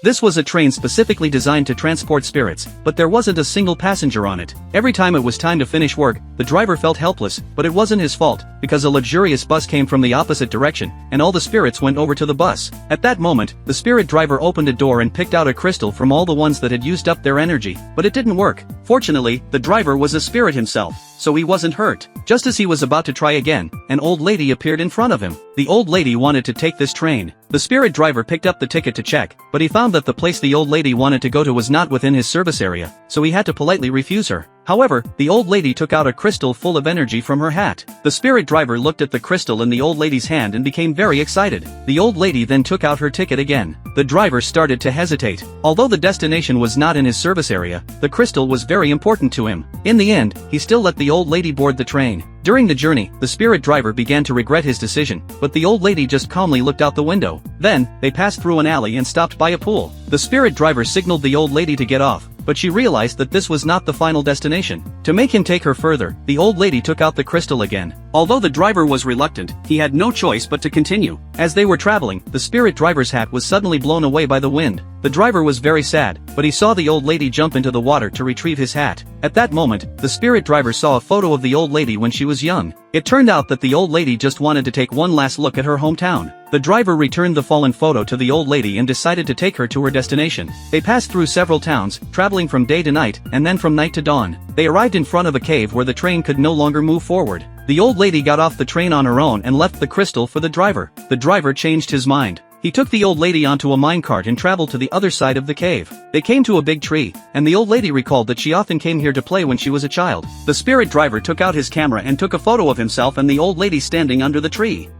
This was a train specifically designed to transport spirits, but there wasn't a single passenger on it. Every time it was time to finish work, the driver felt helpless, but it wasn't his fault, because a luxurious bus came from the opposite direction, and all the spirits went over to the bus. At that moment, the spirit driver opened a door and picked out a crystal from all the ones that had used up their energy, but it didn't work. Fortunately, the driver was a spirit himself, so he wasn't hurt. Just as he was about to try again, an old lady appeared in front of him. The old lady wanted to take this train. The spirit driver picked up the ticket to check, but he found that the place the old lady wanted to go to was not within his service area, so he had to politely refuse her. However, the old lady took out a crystal full of energy from her hat. The spirit driver looked at the crystal in the old lady's hand and became very excited. The old lady then took out her ticket again. The driver started to hesitate. Although the destination was not in his service area, the crystal was very important to him. In the end, he still let the old lady board the train. During the journey, the spirit driver began to regret his decision, but the old lady just calmly looked out the window. Then, they passed through an alley and stopped by a pool. The spirit driver signaled the old lady to get off, but she realized that this was not the final destination. To make him take her further, the old lady took out the crystal again. Although the driver was reluctant, he had no choice but to continue. As they were traveling, the spirit driver's hat was suddenly blown away by the wind. The driver was very sad, but he saw the old lady jump into the water to retrieve his hat. At that moment, the spirit driver saw a photo of the old lady when she was young. It turned out that the old lady just wanted to take one last look at her hometown. The driver returned the fallen photo to the old lady and decided to take her to her destination. They passed through several towns, traveling from day to night, and then from night to dawn. They arrived in front of a cave where the train could no longer move forward. The old lady got off the train on her own and left the crystal for the driver. The driver changed his mind. He took the old lady onto a minecart and traveled to the other side of the cave. They came to a big tree, and the old lady recalled that she often came here to play when she was a child. The spirit driver took out his camera and took a photo of himself and the old lady standing under the tree.